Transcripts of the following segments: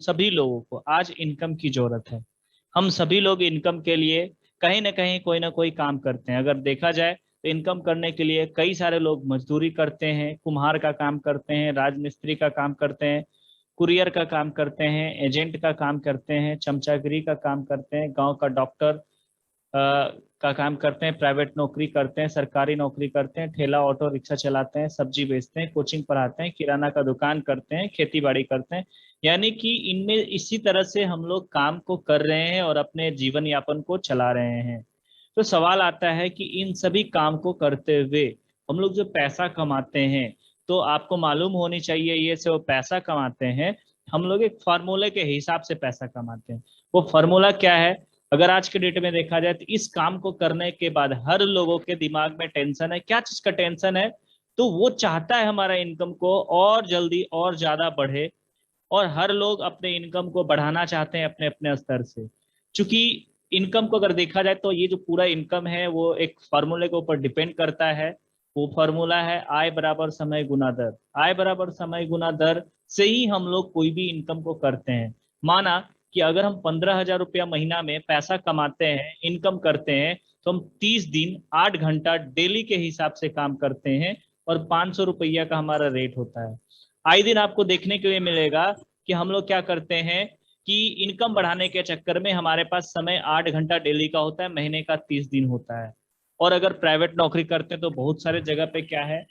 सभी लोगों को आज इनकम की जरूरत है। हम सभी लोग इनकम के लिए कहीं ना कोई काम करते हैं। अगर देखा जाए तो इनकम करने के लिए कई सारे लोग मजदूरी करते हैं, कुम्हार का काम करते हैं, राजमिस्त्री का काम करते हैं, कुरियर का काम करते हैं, एजेंट का काम करते हैं, चमचागिरी का काम करते हैं, गांव का डॉक्टर का काम करते हैं, प्राइवेट नौकरी करते हैं, सरकारी नौकरी करते हैं, ठेला ऑटो रिक्शा चलाते हैं, सब्जी बेचते हैं, कोचिंग पढ़ाते हैं, किराना का दुकान करते हैं, खेती बाड़ी करते हैं। यानी कि इनमें इसी तरह से हम लोग काम को कर रहे हैं और अपने जीवन यापन को चला रहे हैं। तो सवाल आता है कि इन सभी काम को करते हुए हम लोग जो पैसा कमाते हैं, तो आपको मालूम होनी चाहिए ये से वो पैसा कमाते हैं, हम लोग एक फार्मूले के हिसाब से पैसा कमाते हैं। वो फार्मूला क्या है? अगर आज के डेट में देखा जाए तो इस काम को करने के बाद हर लोगों के दिमाग में टेंशन है। क्या चीज का टेंशन है? तो वो चाहता है हमारा इनकम को और जल्दी और ज्यादा बढ़े, और हर लोग अपने इनकम को बढ़ाना चाहते हैं अपने अपने स्तर से। चूंकि इनकम को अगर देखा जाए तो ये जो पूरा इनकम है वो एक फार्मूले के ऊपर डिपेंड करता है। वो फार्मूला है आय बराबर समय गुना दर। आय बराबर समय गुना दर से ही हम लोग कोई भी इनकम को करते हैं। माना कि अगर हम 15,000 रुपया महीना में पैसा कमाते हैं, इनकम करते हैं, तो हम 30 दिन 8 घंटा डेली के हिसाब से काम करते हैं, और 500 रुपया का हमारा रेट होता है। आए दिन आपको देखने के लिए मिलेगा कि हम लोग क्या करते हैं कि इनकम बढ़ाने के चक्कर में हमारे पास समय 8 घंटा डेली का होता है, महीने का 30 दिन होता है। और अगर प्राइवेट नौकरी करते हैं तो बहुत सारे जगह पे क्या है,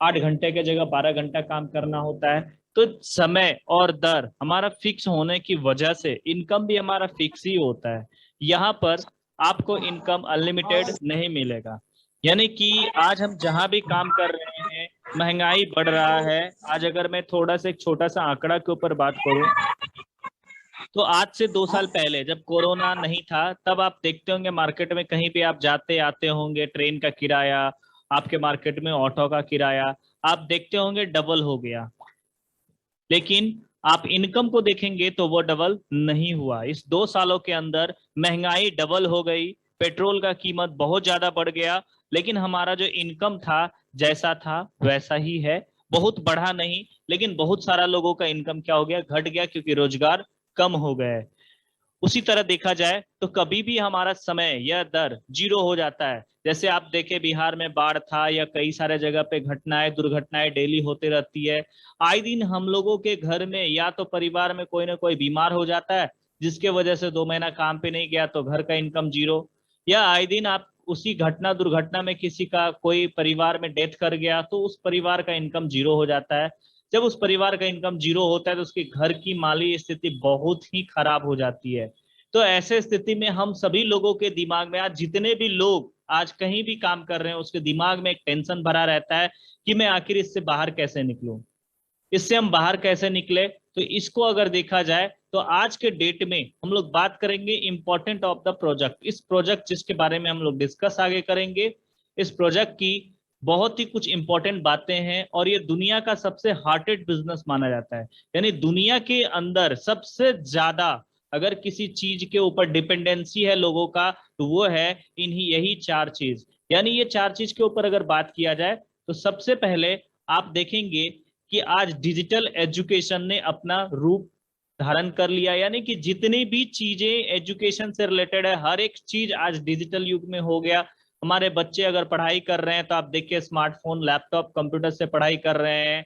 8 घंटे के जगह 12 घंटा काम करना होता है। तो समय और दर हमारा फिक्स होने की वजह से इनकम भी हमारा फिक्स ही होता है। यहाँ पर आपको इनकम अनलिमिटेड नहीं मिलेगा। यानी कि आज हम जहां भी काम कर रहे हैं, महंगाई बढ़ रहा है। आज अगर मैं थोड़ा सा एक छोटा सा आंकड़ा के ऊपर बात करूं, तो आज से 2 साल पहले जब कोरोना नहीं था, तब आप देखते होंगे मार्केट में कहीं भी आप जाते आते होंगे, ट्रेन का किराया, आपके मार्केट में ऑटो का किराया, आप देखते होंगे डबल हो गया। लेकिन आप इनकम को देखेंगे तो वो डबल नहीं हुआ। इस 2 सालों के अंदर महंगाई डबल हो गई, पेट्रोल का कीमत बहुत ज्यादा बढ़ गया, लेकिन हमारा जो इनकम था जैसा था वैसा ही है। बहुत बढ़ा नहीं, लेकिन बहुत सारा लोगों का इनकम क्या हो गया, घट गया, क्योंकि रोजगार कम हो गए। उसी तरह देखा जाए तो कभी भी हमारा समय या दर जीरो हो जाता है। जैसे आप देखें बिहार में बाढ़ था, या कई सारे जगह पे घटनाएं दुर्घटनाएं डेली होते रहती है। आए दिन हम लोगों के घर में या तो परिवार में कोई ना कोई बीमार हो जाता है, जिसके वजह से 2 महीना काम पे नहीं गया तो घर का इनकम जीरो। या आए दिन आप उसी घटना दुर्घटना में किसी का कोई परिवार में डेथ कर गया तो उस परिवार का इनकम जीरो हो जाता है। जब उस परिवार का इनकम जीरो होता है तो उसके घर की माली स्थिति बहुत ही खराब हो जाती है। तो ऐसे स्थिति में हम सभी लोगों के दिमाग में, आज जितने भी लोग आज कहीं भी काम कर रहे हैं, उसके दिमाग में एक टेंशन भरा रहता है कि मैं आखिर इससे बाहर कैसे निकलूं। इससे हम बाहर कैसे निकले? तो इसको अगर देखा जाए तो आज के डेट में हम लोग बात करेंगे इंपॉर्टेंट ऑफ द प्रोजेक्ट। इस प्रोजेक्ट जिसके बारे में हम लोग डिस्कस आगे करेंगे, इस प्रोजेक्ट की बहुत ही कुछ इंपॉर्टेंट बातें हैं, और ये दुनिया का सबसे हार्टेड बिजनेस माना जाता है। यानी दुनिया के अंदर सबसे ज्यादा अगर किसी चीज के ऊपर डिपेंडेंसी है लोगों का, तो वो है इन्हीं यही 4 चीज। यानी ये 4 चीज के ऊपर अगर बात किया जाए तो सबसे पहले आप देखेंगे कि आज डिजिटल एजुकेशन ने अपना रूप धारण कर लिया। यानी कि जितनी भी चीजें एजुकेशन से रिलेटेड है, हर एक चीज आज डिजिटल युग में हो गया। हमारे बच्चे अगर पढ़ाई कर रहे हैं तो आप देखिए स्मार्टफोन, लैपटॉप, कंप्यूटर से पढ़ाई कर रहे हैं।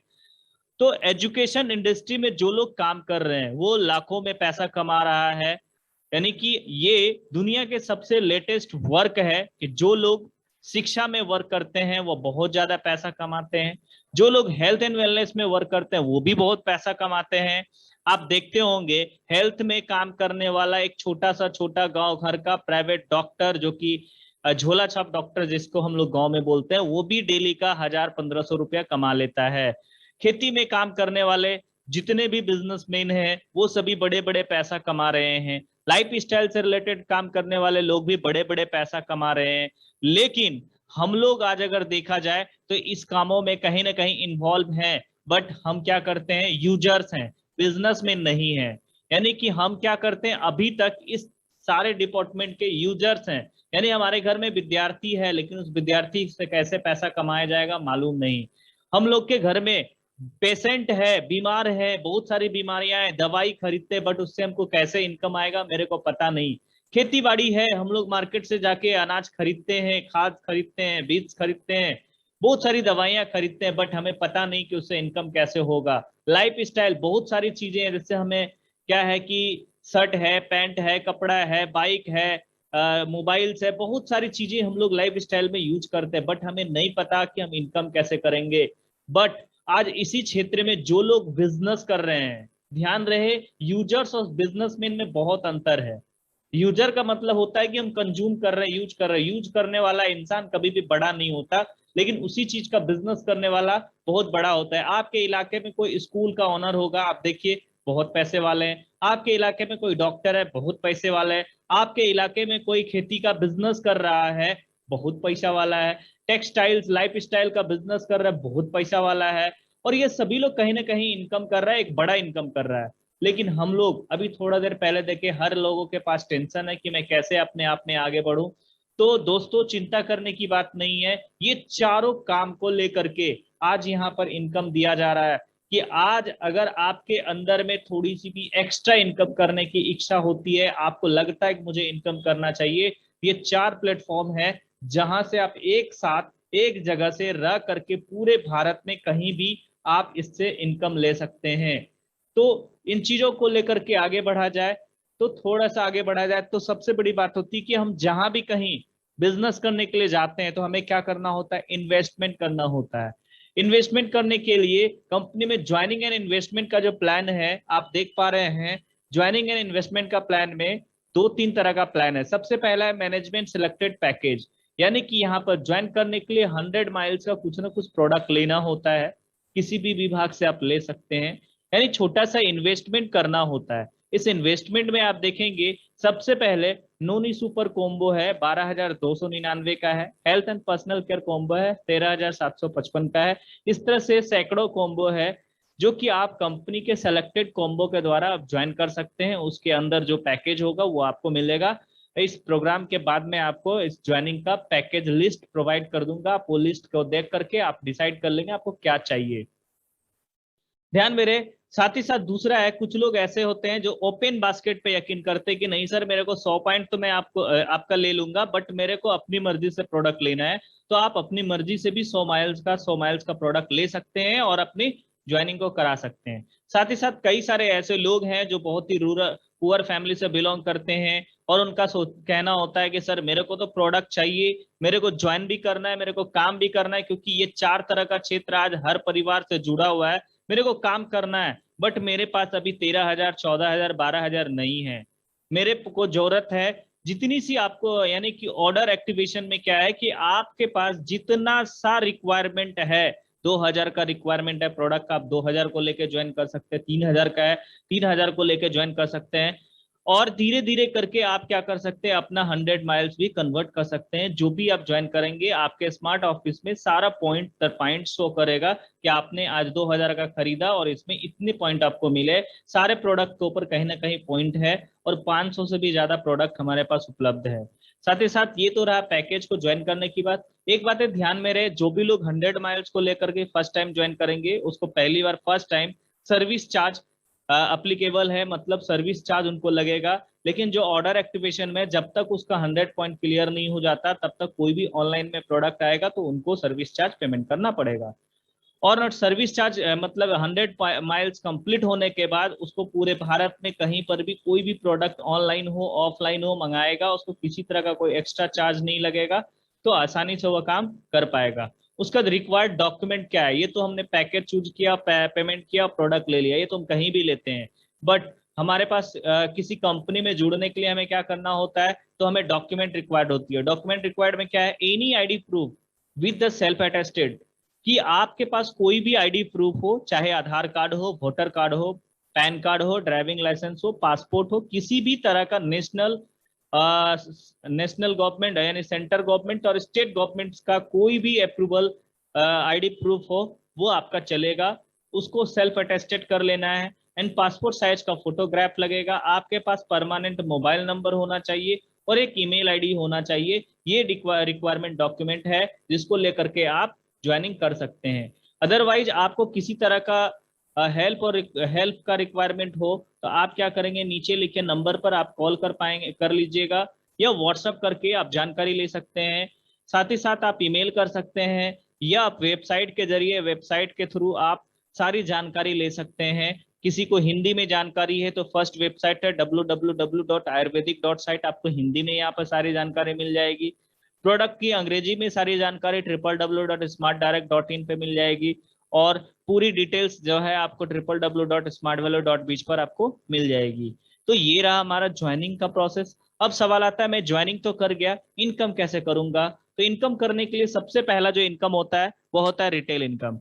तो एजुकेशन इंडस्ट्री में जो लोग काम कर रहे हैं वो लाखों में पैसा कमा रहा है। यानी कि ये दुनिया के सबसे लेटेस्ट वर्क है कि जो लोग शिक्षा में वर्क करते हैं वो बहुत ज्यादा पैसा कमाते हैं। जो लोग हेल्थ एंड वेलनेस में वर्क करते हैं वो भी बहुत पैसा कमाते हैं। आप देखते होंगे हेल्थ में काम करने वाला एक छोटा सा छोटा गांव घर का प्राइवेट डॉक्टर, जो कि झोला छाप डॉक्टर जिसको हम लोग गांव में बोलते हैं, वो भी डेली का 1,000-1,500 रुपया कमा लेता है। खेती में काम करने वाले जितने भी बिजनेसमैन हैं वो सभी बड़े बड़े पैसा कमा रहे हैं। लाइफ स्टाइल से रिलेटेड काम करने वाले लोग भी बड़े बड़े पैसा कमा रहे हैं। लेकिन हम लोग आज अगर देखा जाए तो इस कामों में कहीं ना कहीं इन्वॉल्व हैं, बट हम क्या करते हैं, यूजर्स हैं, बिजनेस में नहीं है। यानी कि हम क्या करते हैं, अभी तक इस सारे डिपार्टमेंट के यूजर्स हैं। यानी हमारे घर में विद्यार्थी है, लेकिन उस विद्यार्थी से कैसे पैसा कमाया जाएगा मालूम नहीं। हम लोग के घर में पेशेंट है, बीमार है, बहुत सारी बीमारियां हैं, दवाई खरीदते हैं, बट उससे हमको कैसे इनकम आएगा मेरे को पता नहीं। खेती बाड़ी है, हम लोग मार्केट से जाके अनाज खरीदते हैं, खाद खरीदते हैं, बीज खरीदते हैं, बहुत सारी दवाइयां खरीदते हैं, बट हमें पता नहीं कि उससे इनकम कैसे होगा। लाइफ स्टाइल, बहुत सारी चीजें हैं जिससे हमें क्या है कि शर्ट है, पैंट है, कपड़ा है, बाइक है, मोबाइल्स है, बहुत सारी चीजें हम लोग लाइफ स्टाइल में यूज करते हैं, बट हमें नहीं पता कि हम इनकम कैसे करेंगे। बट आज इसी क्षेत्र में जो लोग बिजनेस कर रहे हैं, ध्यान रहे, यूजर्स और बिजनेसमैन में बहुत अंतर है। यूजर का मतलब होता है कि हम कंज्यूम कर रहे हैं, यूज कर रहे हैं। यूज करने वाला इंसान कभी भी बड़ा नहीं होता, लेकिन उसी चीज का बिजनेस करने वाला बहुत बड़ा होता है। आपके इलाके में कोई स्कूल का ओनर होगा, आप देखिए, बहुत पैसे वाले हैं। आपके इलाके में कोई डॉक्टर है, बहुत पैसे वाले है। आपके इलाके में कोई खेती का बिजनेस कर रहा है, बहुत पैसा वाला है। टेक्सटाइल्स, लाइफ स्टाइल का बिजनेस कर रहा है, बहुत पैसा वाला है। और ये सभी लोग कहीं ना कहीं इनकम कर रहा है, एक बड़ा इनकम कर रहा है। लेकिन हम लोग अभी थोड़ा देर पहले देखे, हर लोगों के पास टेंशन है कि मैं कैसे अपने आप में आगे बढ़ूं। तो दोस्तों, चिंता करने की बात नहीं है, ये चारों काम को लेकर के आज यहाँ पर इनकम दिया जा रहा है। कि आज अगर आपके अंदर में थोड़ी सी भी एक्स्ट्रा इनकम करने की इच्छा होती है, आपको लगता है कि मुझे इनकम करना चाहिए, ये 4 प्लेटफॉर्म है जहां से आप एक साथ एक जगह से रह करके पूरे भारत में कहीं भी आप इससे इनकम ले सकते हैं। तो इन चीजों को लेकर के आगे बढ़ा जाए, तो थोड़ा सा आगे बढ़ा जाए, तो सबसे बड़ी बात होती है कि हम जहां भी कहीं बिजनेस करने के लिए जाते हैं तो हमें क्या करना होता है, इन्वेस्टमेंट करना होता है। इन्वेस्टमेंट करने के लिए कंपनी में ज्वाइनिंग एंड इन्वेस्टमेंट का जो प्लान है, आप देख पा रहे हैं, ज्वाइनिंग एंड इन्वेस्टमेंट का प्लान में 2-3 तरह का प्लान है। सबसे पहला है मैनेजमेंट सिलेक्टेड पैकेज, यानी कि यहाँ पर ज्वाइन करने के लिए 100 माइल्स का कुछ ना कुछ प्रोडक्ट लेना होता है, किसी भी विभाग से आप ले सकते हैं, यानी छोटा सा इन्वेस्टमेंट करना होता है। इस इन्वेस्टमेंट में आप देखेंगे, सबसे पहले नोनी सुपर कॉम्बो है, 12,299 का है। Health and personal care combo है, 13,755 का है। इस तरह से सैकड़ों कॉम्बो है जो कि आप कंपनी के सेलेक्टेड कॉम्बो के द्वारा आप ज्वाइन कर सकते हैं। उसके अंदर जो पैकेज होगा वो आपको मिलेगा। इस प्रोग्राम के बाद में आपको इस ज्वाइनिंग का पैकेज लिस्ट प्रोवाइड कर दूंगा, आप वो लिस्ट को देख करके आप डिसाइड कर लेंगे आपको क्या चाहिए। ध्यान मेरे साथ ही साथ दूसरा है, कुछ लोग ऐसे होते हैं जो ओपन बास्केट पे यकीन करते हैं कि नहीं सर, मेरे को 100 पॉइंट तो मैं आपको आपका ले लूंगा, बट मेरे को अपनी मर्जी से प्रोडक्ट लेना है। तो आप अपनी मर्जी से भी 100 माइल्स का प्रोडक्ट ले सकते हैं और अपनी ज्वाइनिंग को करा सकते हैं। साथ ही साथ कई सारे ऐसे लोग हैं जो बहुत ही रूरल पुअर फैमिली से बिलोंग करते हैं, और उनका कहना होता है कि सर मेरे को तो प्रोडक्ट चाहिए, मेरे को ज्वाइन भी करना है, मेरे को काम भी करना है, क्योंकि ये 4 तरह का क्षेत्र आज हर परिवार से जुड़ा हुआ है। मेरे को काम करना है, बट मेरे पास अभी 13,000, 14,000, 12,000 नहीं है। मेरे को जरूरत है जितनी सी आपको, यानी कि ऑर्डर एक्टिवेशन में क्या है कि आपके पास जितना सा रिक्वायरमेंट है, 2,000 का रिक्वायरमेंट है प्रोडक्ट का, आप 2,000 को लेके ज्वाइन कर सकते हैं। 3,000 का है, 3,000 को लेके ज्वाइन कर सकते हैं। और धीरे धीरे करके आप क्या कर सकते हैं, अपना 100 माइल्स भी कन्वर्ट कर सकते हैं। जो भी आप ज्वाइन करेंगे, आपके स्मार्ट ऑफिस में सारा पॉइंट शो करेगा कि आपने आज 2,000 का खरीदा और इसमें इतने पॉइंट आपको मिले। सारे प्रोडक्ट के ऊपर कहीं ना कहीं पॉइंट है, और 500 से भी ज्यादा प्रोडक्ट हमारे पास उपलब्ध है। साथ ही साथ ये तो रहा पैकेज को ज्वाइन करने की बात। एक बात है ध्यान में रहे, जो भी लोग 100 माइल्स को लेकर के फर्स्ट टाइम ज्वाइन करेंगे, उसको पहली बार first time service charge applicable है, मतलब सर्विस चार्ज उनको लगेगा। लेकिन जो ऑर्डर एक्टिवेशन में जब तक उसका 100 पॉइंट क्लियर नहीं हो जाता, तब तक कोई भी ऑनलाइन में प्रोडक्ट आएगा तो उनको सर्विस चार्ज पेमेंट करना पड़ेगा। और सर्विस चार्ज मतलब 100 माइल्स कंप्लीट होने के बाद उसको पूरे भारत में कहीं पर भी कोई भी प्रोडक्ट ऑनलाइन हो ऑफलाइन हो मंगाएगा, उसको किसी तरह का कोई एक्स्ट्रा चार्ज नहीं लगेगा, तो आसानी से वह काम कर पाएगा। उसका रिक्वायर्ड डॉक्यूमेंट क्या है, ये तो हमने पैकेज चूज किया, पेमेंट किया, प्रोडक्ट ले लिया, ये तो हम कहीं भी लेते हैं। बट हमारे पास किसी कंपनी में जुड़ने के लिए हमें क्या करना होता है, तो हमें डॉक्यूमेंट रिक्वायर्ड होती है। डॉक्यूमेंट रिक्वायर्ड में क्या है, any ID proof with the self attested, कि आपके पास कोई भी आईडी प्रूफ हो, चाहे आधार कार्ड हो, वोटर कार्ड हो, पैन कार्ड हो, ड्राइविंग लाइसेंस हो, पासपोर्ट हो, किसी भी तरह का नेशनल गवर्नमेंट यानी सेंटर गवर्नमेंट और स्टेट गवर्नमेंट का कोई भी अप्रूवल आईडी प्रूफ हो, वो आपका चलेगा। उसको सेल्फ अटेस्टेड कर लेना है। एंड पासपोर्ट साइज का फोटोग्राफ लगेगा। आपके पास परमानेंट मोबाइल नंबर होना चाहिए और एक ईमेल आईडी होना चाहिए। ये रिक्वायरमेंट डॉक्यूमेंट है जिसको लेकर के आप ज्वाइनिंग कर सकते हैं। अदरवाइज आपको किसी तरह का हेल्प का रिक्वायरमेंट हो तो आप क्या करेंगे, नीचे लिखे नंबर पर आप कॉल कर लीजिएगा, या व्हाट्सएप करके आप जानकारी ले सकते हैं। साथ ही साथ आप ईमेल कर सकते हैं, या आप वेबसाइट के जरिए, वेबसाइट के थ्रू आप सारी जानकारी ले सकते हैं। किसी को हिंदी में जानकारी है तो फर्स्ट वेबसाइट है www.ayurvedic.site, आपको हिंदी में यहाँ पर सारी जानकारी मिल जाएगी। प्रोडक्ट की अंग्रेजी में सारी जानकारी www.smartdirect.in पे मिल जाएगी, और पूरी डिटेल्स जो है आपको www.smartvalue.biz पर आपको मिल जाएगी। तो ये रहा हमारा ज्वाइनिंग का प्रोसेस। अब सवाल आता है मैं ज्वाइनिंग तो कर गया, इनकम कैसे करूंगा? तो इनकम करने के लिए सबसे पहला जो इनकम होता है वो होता है रिटेल इनकम।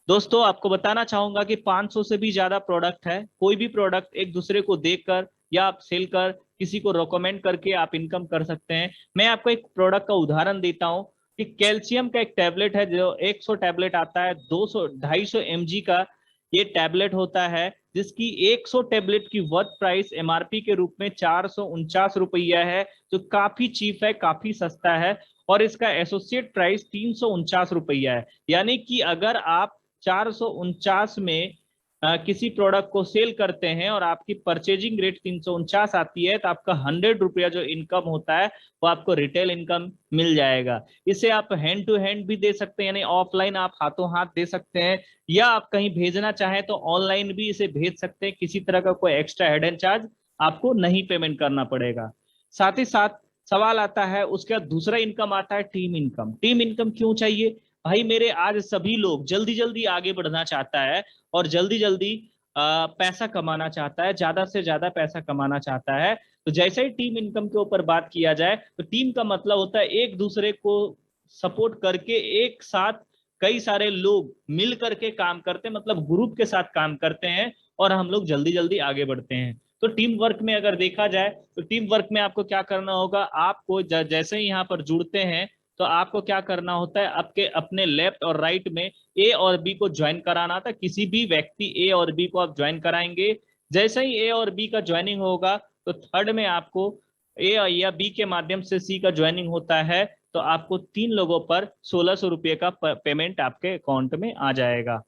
दोस्तों आपको बताना चाहूंगा कि 500 से भी ज्यादा प्रोडक्ट है, कोई भी प्रोडक्ट एक दूसरे को देखकर या आप सेल कर किसी को रिकमेंड करके आप इनकम कर सकते हैं। मैं आपको एक प्रोडक्ट का उदाहरण देता हूं कि कैल्शियम का एक टैबलेट है, जो 100 टैबलेट आता है, 250 mg का ये टैबलेट होता है, जिसकी 100 टैबलेट की वर्थ प्राइस एमआरपी के रूप में 449 रुपया है, जो काफी चीप है, काफी सस्ता है। और इसका एसोसिएट प्राइस 349 रुपया है। यानी कि अगर आप 449 में किसी प्रोडक्ट को सेल करते हैं और आपकी परचेजिंग रेट 349 आती है, तो आपका 100 रुपया जो इनकम होता है वो आपको रिटेल इनकम मिल जाएगा। इसे आप हैंड टू हैंड भी दे सकते हैं, यानी ऑफलाइन आप हाथों हाथ दे सकते हैं, या आप कहीं भेजना चाहें तो ऑनलाइन भी इसे भेज सकते हैं। किसी तरह का कोई एक्स्ट्रा हिडन चार्ज आपको नहीं पेमेंट करना पड़ेगा। साथ ही साथ सवाल आता है, उसके बाद दूसरा इनकम आता है टीम इनकम। टीम इनकम क्यों चाहिए? भाई मेरे आज सभी लोग जल्दी जल्दी आगे बढ़ना चाहता है और जल्दी जल्दी पैसा कमाना चाहता है, ज्यादा से ज्यादा पैसा कमाना चाहता है। तो जैसे ही टीम इनकम के ऊपर बात किया जाए तो टीम का मतलब होता है एक दूसरे को सपोर्ट करके एक साथ कई सारे लोग मिल करके काम करते हैं, मतलब ग्रुप के साथ काम करते हैं और हम लोग जल्दी जल्दी आगे बढ़ते हैं। तो टीम वर्क में अगर देखा जाए तो टीम वर्क में आपको क्या करना होगा, आपको जैसे ही यहाँ पर जुड़ते हैं तो आपको क्या करना होता है, आपके अपने लेफ्ट और राइट में ए और बी को ज्वाइन कराना था। किसी भी व्यक्ति ए और बी को आप ज्वाइन कराएंगे, जैसे ही ए और बी का ज्वाइनिंग होगा तो थर्ड में आपको ए या बी के माध्यम से सी का ज्वाइनिंग होता है, तो आपको 3 लोगों पर 1600 रुपये का पेमेंट आपके अकाउंट में आ जाएगा।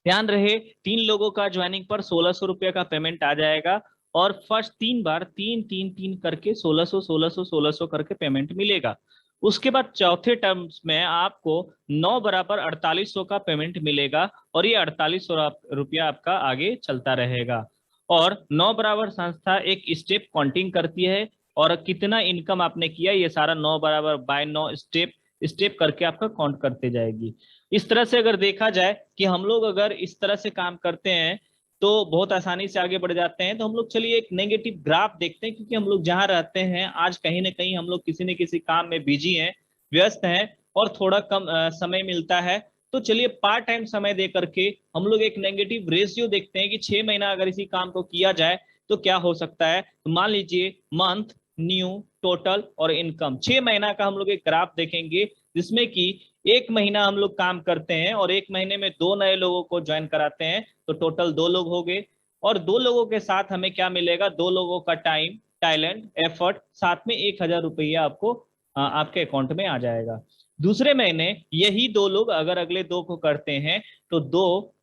ध्यान रहे, 3 लोगों का ज्वाइनिंग पर 1600 रुपये का पेमेंट आ जाएगा, और फर्स्ट 3 बार 3 करके 1600 1600 1600 करके पेमेंट मिलेगा। उसके बाद चौथे टर्म्स में आपको 9 बराबर 4800 का पेमेंट मिलेगा, और ये 4800 रुपया आपका आगे चलता रहेगा। और 9 बराबर संस्था एक स्टेप काउंटिंग करती है, और कितना इनकम आपने किया ये सारा 9 बराबर बाय 9 स्टेप स्टेप करके आपका काउंट करते जाएगी। इस तरह से अगर देखा जाए कि हम लोग अगर इस तरह से काम करते हैं तो बहुत आसानी से आगे बढ़ जाते हैं। तो हम लोग चलिए एक नेगेटिव ग्राफ देखते हैं, क्योंकि हम लोग जहां रहते हैं आज कहीं ना कहीं हम लोग किसी न किसी काम में बिजी हैं, व्यस्त हैं, और थोड़ा कम समय मिलता है। तो चलिए पार्ट टाइम समय दे करके हम लोग एक नेगेटिव रेशियो देखते हैं कि 6 महीना अगर इसी काम को किया जाए तो क्या हो सकता है। तो मान लीजिए मंथ, न्यू, टोटल और इनकम, 6 महीना का हम लोग एक ग्राफ देखेंगे, जिसमें कि 1 महीना हम लोग काम करते हैं और 1 महीने में 2 नए लोगों को ज्वाइन कराते हैं, तो टोटल 2 लोग हो गए। और 2 लोगों के साथ हमें क्या मिलेगा, 2 लोगों का टाइम, टैलेंट, एफर्ट, साथ में 1000 रुपया आपको आपके अकाउंट में आ जाएगा। दूसरे महीने यही 2 लोग अगर अगले 2 को करते हैं तो 2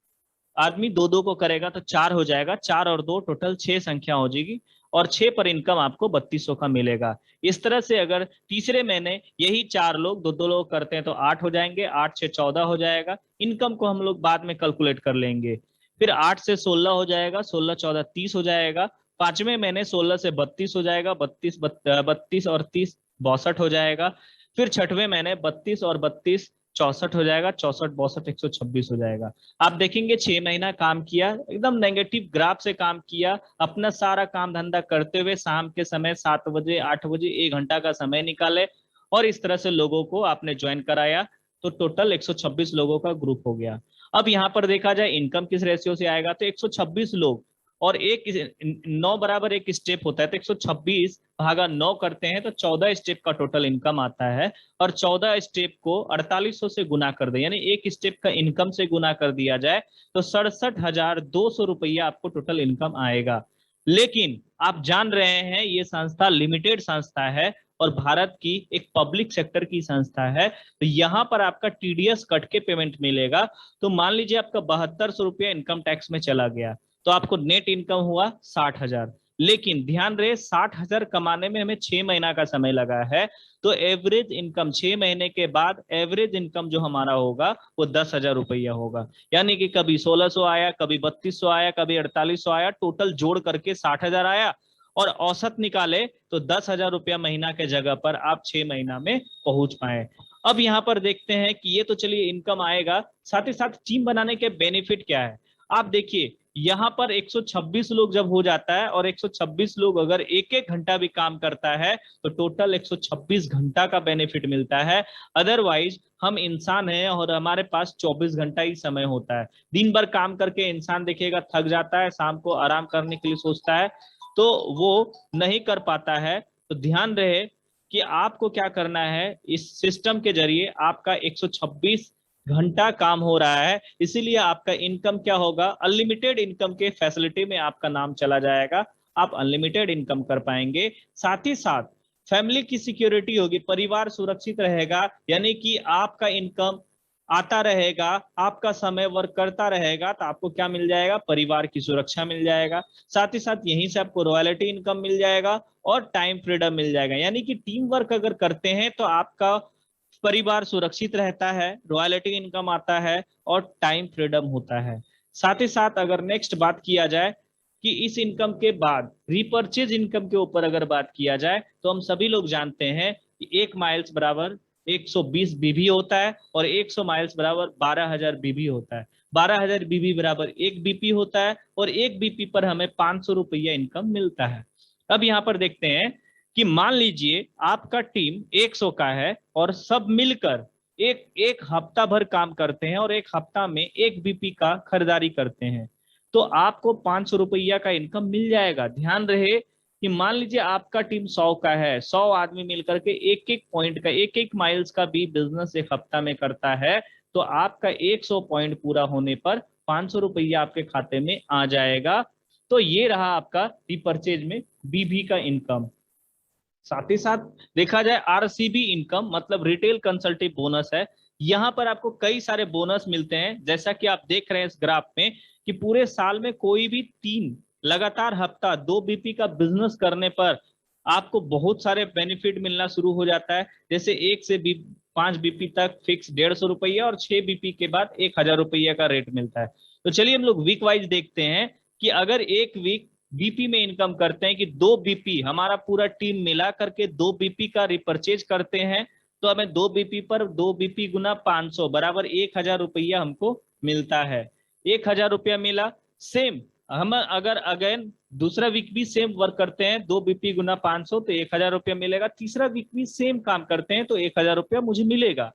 आदमी 2 2 को करेगा तो 4 हो जाएगा, 4 और 2 टोटल 6 संख्या हो जाएगी, और 6 पर इनकम आपको 3200 का मिलेगा। इस तरह से अगर तीसरे महीने यही 4 लोग 2 2 लोग करते हैं तो 8 हो जाएंगे, 8 6 14 हो जाएगा। इनकम को हम लोग बाद में कैलकुलेट कर लेंगे। फिर 8 से 16 हो जाएगा, 16 14 30 हो जाएगा। पांचवें महीने 16 से 32 हो जाएगा, 32 और 30 62 हो जाएगा। फिर छठवें महीने 32 और 32 64 हो जाएगा, 64 62 126 हो जाएगा। आप देखेंगे 6 महीना काम किया, एकदम नेगेटिव ग्राफ से काम किया, अपना सारा काम धंधा करते हुए शाम के समय 7 बजे 8 बजे 1 घंटा का समय निकाले, और इस तरह से लोगों को आपने ज्वाइन कराया, तो टोटल 126 लोगों का ग्रुप हो गया। अब यहाँ पर देखा जाए इनकम किस रेशियो से आएगा, तो 126 लोग और 9 बराबर 1 स्टेप होता है, तो 126 भागा 9 करते हैं तो 14 स्टेप का टोटल इनकम आता है। और 14 स्टेप को 4800 से गुना कर दे, यानी 1 स्टेप का इनकम से गुना कर दिया जाए तो 67,200 रुपया आपको टोटल इनकम आएगा। लेकिन आप जान रहे हैं ये संस्था लिमिटेड संस्था है, और भारत की एक पब्लिक सेक्टर की संस्था है, तो यहाँ पर आपका टीडीएस कट के पेमेंट मिलेगा। तो मान लीजिए आपका 7200 रुपया इनकम टैक्स में चला गया, तो आपको नेट इनकम हुआ 60,000। लेकिन ध्यान रहे 60,000 कमाने में हमें 6 महीना का समय लगा है, तो एवरेज इनकम 6 महीने के बाद एवरेज इनकम जो हमारा होगा वो 10,000 रुपया होगा। यानी कि कभी 1600 आया, कभी 3200 आया, कभी 4800 आया, टोटल जोड़ करके 60,000 आया। और औसत निकाले तो 10,000 रुपया महीना के जगह पर आप 6 महीना में पहुंच पाए। अब यहाँ पर देखते हैं कि ये तो चलिए इनकम आएगा, साथ ही साथ टीम बनाने के बेनिफिट क्या है। आप देखिए यहाँ पर 126 लोग जब हो जाता है, और 126 लोग अगर एक एक घंटा भी काम करता है तो टोटल 126 घंटा का बेनिफिट मिलता है। अदरवाइज हम इंसान हैं और हमारे पास 24 घंटा ही समय होता है। दिन भर काम करके इंसान देखिएगा थक जाता है, शाम को आराम करने के लिए सोचता है, तो वो नहीं कर पाता है। तो ध्यान रहे कि आपको क्या करना है, इस सिस्टम के जरिए आपका 126 घंटा काम हो रहा है, इसीलिए आपका इनकम क्या होगा, अनलिमिटेड इनकम के फैसिलिटी में आपका नाम चला जाएगा, आप अनलिमिटेड इनकम कर पाएंगे। साथ ही साथ फैमिली की सिक्योरिटी होगी, परिवार सुरक्षित रहेगा, यानी कि आपका इनकम आता रहेगा, आपका समय वर्क करता रहेगा, तो आपको क्या मिल जाएगा, परिवार की सुरक्षा मिल जाएगा। साथ ही साथ यहीं से आपको रॉयल्टी इनकम मिल जाएगा और टाइम फ्रीडम मिल जाएगा। यानी कि टीम वर्क अगर करते हैं तो आपका परिवार सुरक्षित रहता है, रॉयल्टी इनकम आता है और टाइम फ्रीडम होता है। साथ ही साथ अगर नेक्स्ट बात किया जाए कि इस इनकम के बाद रिपर्चेज इनकम के ऊपर अगर बात किया जाए, तो हम सभी लोग जानते हैं कि 1 माइल्स बराबर 120 बीबी होता है और 100 माइल्स बराबर 12,000 बीबी होता है। 12,000 बीबी बराबर 1 बीपी होता है और 1 बीपी पर हमें 500 रुपया इनकम मिलता है। अब यहाँ पर देखते हैं कि मान लीजिए आपका टीम 100 का है और सब मिलकर एक एक हफ्ता भर काम करते हैं और एक हफ्ता में 1 बीपी का खरीदारी करते हैं, तो आपको 500 रुपया का इनकम मिल जाएगा। ध्यान रहे कि मान लीजिए आपका टीम 100 का है, 100 आदमी मिलकर के एक एक पॉइंट का, एक एक माइल्स का भी बिजनेस एक हफ्ता में करता है, तो आपका 100 पॉइंट पूरा होने पर 500 रुपया आपके खाते में आ जाएगा। तो ये रहा आपका रिपर्चेज में बीबी का इनकम। साथ ही साथ देखा जाए आरसीबी इनकम मतलब रिटेल कंसल्टिव बोनस है। यहाँ पर आपको कई सारे बोनस मिलते हैं, जैसा कि आप देख रहे हैं इस ग्राफ में कि पूरे साल में कोई भी 3 लगातार हफ्ता 2 बीपी का बिजनेस करने पर आपको बहुत सारे बेनिफिट मिलना शुरू हो जाता है। जैसे 1 से 5 बीपी तक फिक्स 150 रुपया और 6 बीपी के बाद 1,000 रुपया का रेट मिलता है। तो चलिए हम लोग वीक वाइज देखते हैं कि अगर एक वीक बीपी में इनकम करते हैं कि 2 बीपी हमारा पूरा टीम मिला करके 2 बीपी का रिपर्चेज करते हैं, तो हमें 2 बीपी पर 2 बीपी गुना 500 बराबर 1,000 रुपया हमको मिलता है। 1,000 रुपया मिला। सेम हम अगर अगेन दूसरा वीक भी सेम वर्क करते हैं, 2 बीपी गुना 500 तो 1,000 रुपया मिलेगा। तीसरा वीक भी सेम काम करते हैं तो 1,000 रुपया मुझे मिलेगा।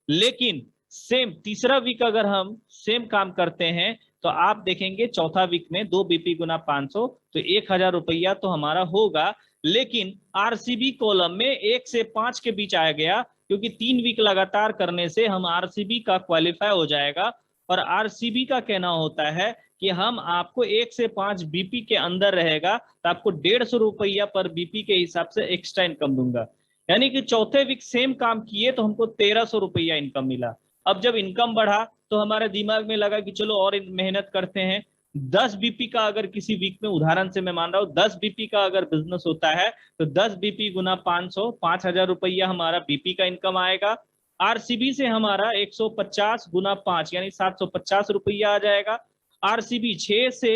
लेकिन सेम तीसरा वीक अगर हम सेम काम करते हैं तो आप देखेंगे चौथा वीक में 2 बीपी गुना 500 तो 1,000 रुपया तो हमारा होगा। लेकिन आरसीबी कॉलम में 1 से 5 के बीच आ गया, क्योंकि 3 वीक लगातार करने से हम आरसीबी का क्वालिफाई हो जाएगा। और आरसीबी का कहना होता है कि हम आपको 1 से 5 बीपी के अंदर रहेगा तो आपको 150 रुपया पर बीपी के हिसाब से एक्स्ट्रा इनकम दूंगा। यानी कि चौथे वीक सेम काम किए तो हमको 1,300 रुपया इनकम मिला। अब जब इनकम बढ़ा तो हमारे दिमाग में लगा कि चलो और मेहनत करते हैं। 10 बीपी का अगर किसी वीक में, उदाहरण से मैं मान रहा हूँ 10 बीपी का अगर बिजनेस होता है तो 10 बीपी गुना 500 5,000 रुपया हमारा बीपी का इनकम आएगा। आरसीबी से हमारा 150 गुना 5 यानी 750 रुपया आ जाएगा। आरसीबी 6 से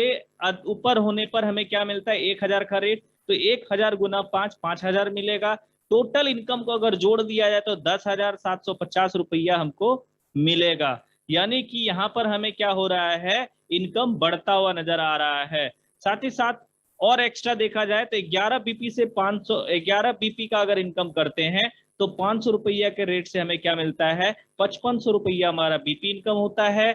ऊपर होने पर हमें क्या मिलता है, 1,000 का रेट, तो 1,000 गुना 5 5,000 मिलेगा। टोटल इनकम को अगर जोड़ दिया जाए तो 10,750 रुपया हमको मिलेगा। यानी कि यहाँ पर हमें क्या हो रहा है, इनकम बढ़ता हुआ नजर आ रहा है। साथ ही साथ और एक्स्ट्रा देखा जाए तो 11 बीपी से 500, 11 बीपी का अगर इनकम करते हैं तो 500 रुपया के रेट से हमें क्या मिलता है, 5500 रुपया हमारा बीपी इनकम होता है।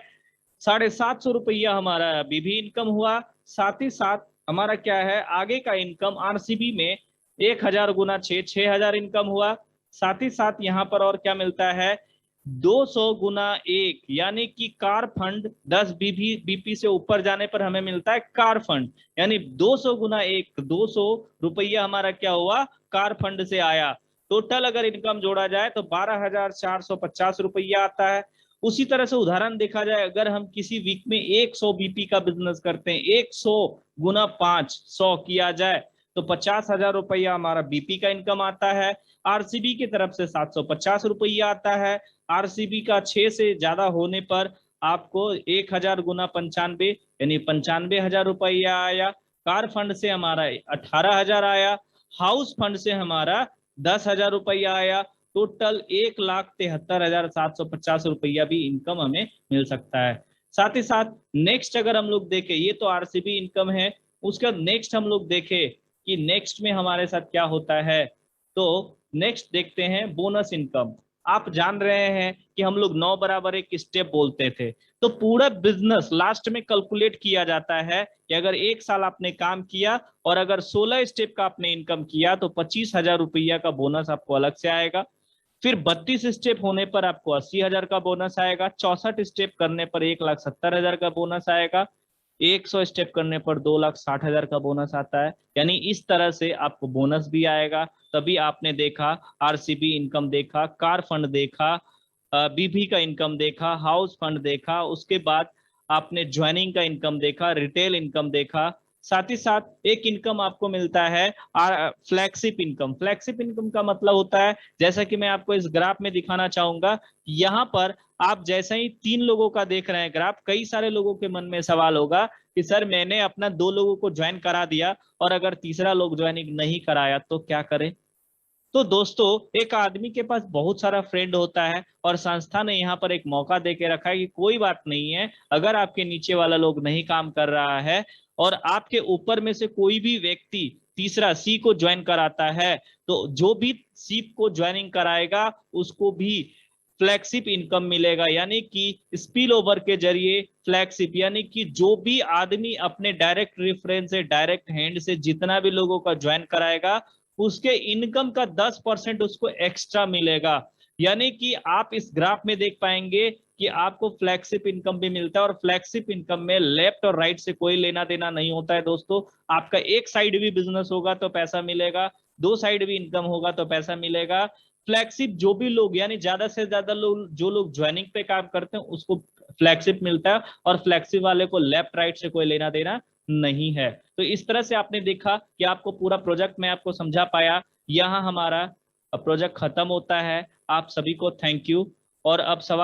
750 रुपया हमारा बीबी इनकम हुआ। साथ ही साथ हमारा क्या है आगे का इनकम आरसीबी में 1,000 गुना 6 6,000 इनकम हुआ। साथ ही साथ यहाँ पर और क्या मिलता है, 200 गुना 1 यानी कि कार फंड 10 बीपी से ऊपर जाने पर हमें मिलता है कार फंड, यानी 200 गुना 1 200 रुपया हमारा क्या हुआ, कार फंड से आया। टोटल अगर इनकम जोड़ा जाए तो 12,450 रुपया आता है। उसी तरह से उदाहरण देखा जाए, अगर हम किसी वीक में 100 बीपी का बिजनेस करते हैं, 100 गुना 500 किया जाए तो 50,000 रुपया हमारा बीपी का इनकम आता है। आरसीबी की तरफ से 750 रुपया आता है। आरसीबी का 6 से ज्यादा होने पर आपको 1,000 गुना 95 यानी 95,000 रुपया आया। कार फंड से हमारा 18,000 आया। हाउस फंड से हमारा 10,000 रुपया आया। टोटल 1,73,750 रुपया भी इनकम हमें मिल सकता है। साथ ही साथ नेक्स्ट अगर हम लोग देखें, ये तो आरसीबी इनकम है। उसका नेक्स्ट हम लोग देखें कि नेक्स्ट में हमारे साथ क्या होता है, तो नेक्स्ट देखते हैं बोनस इनकम। आप जान रहे हैं कि हम लोग 9 बराबर एक स्टेप बोलते थे, तो पूरा बिजनेस लास्ट में कैलकुलेट किया जाता है कि अगर एक साल आपने काम किया और अगर 16 स्टेप का आपने इनकम किया तो 25,000 रुपया का बोनस आपको अलग से आएगा। फिर 32 स्टेप होने पर आपको 80,000 का बोनस आएगा। 64 स्टेप करने पर 1,70,000 का बोनस आएगा। 100 स्टेप करने पर 2,60,000 का बोनस आता है। यानी इस तरह से आपको बोनस भी आएगा। तभी आपने देखा आरसीबी इनकम देखा, कार फंड देखा, बीबी का इनकम देखा, हाउस फंड देखा, उसके बाद आपने ज्वाइनिंग का इनकम देखा, रिटेल इनकम देखा। साथ ही साथ एक इनकम आपको मिलता है फ्लैगशिप इनकम। फ्लैगशिप इनकम का मतलब होता है, जैसा कि मैं आपको इस ग्राफ में दिखाना चाहूंगा, यहाँ पर आप जैसे ही 3 लोगों का देख रहे हैं ग्राफ, कई सारे लोगों के मन में सवाल होगा कि सर मैंने अपना 2 लोगों को ज्वाइन करा दिया और अगर तीसरा लोग ज्वाइनिंग नहीं कराया तो क्या करें। तो दोस्तों, एक आदमी के पास बहुत सारा फ्रेंड होता है और संस्था ने यहाँ पर एक मौका दे के रखा है कि कोई बात नहीं है, अगर आपके नीचे वाला लोग नहीं काम कर रहा है और आपके ऊपर में से कोई भी व्यक्ति तीसरा सी को ज्वाइन कराता है, तो जो भी सी को ज्वाइनिंग कराएगा उसको भी फ्लैगशिप इनकम मिलेगा। यानी कि स्पिल ओवर के जरिए फ्लैगशिप, यानी कि जो भी आदमी अपने डायरेक्ट रेफरेंस से, डायरेक्ट हैंड से जितना भी लोगों का ज्वाइन कराएगा, उसके इनकम का 10% उसको एक्स्ट्रा मिलेगा। यानी कि आप इस ग्राफ में देख पाएंगे कि आपको फ्लैगशिप इनकम भी मिलता है और फ्लैगशिप इनकम में लेफ्ट और राइट से कोई लेना देना नहीं होता है दोस्तों। आपका एक साइड भी बिजनेस होगा तो पैसा मिलेगा, 2 साइड भी इनकम होगा तो पैसा मिलेगा। फ्लैगशिप जो भी लोग, यानी ज्यादा से ज्यादा लोग, जो लोग ज्वाइनिंग पे काम करते हैं उसको फ्लैगशिप मिलता है और फ्लैगशिप वाले को लेफ्ट राइट से कोई लेना देना नहीं है। तो इस तरह से आपने देखा कि आपको पूरा प्रोजेक्ट मैं आपको समझा पाया। यहाँ हमारा प्रोजेक्ट खत्म होता है। आप सभी को थैंक यू। और अब सवाल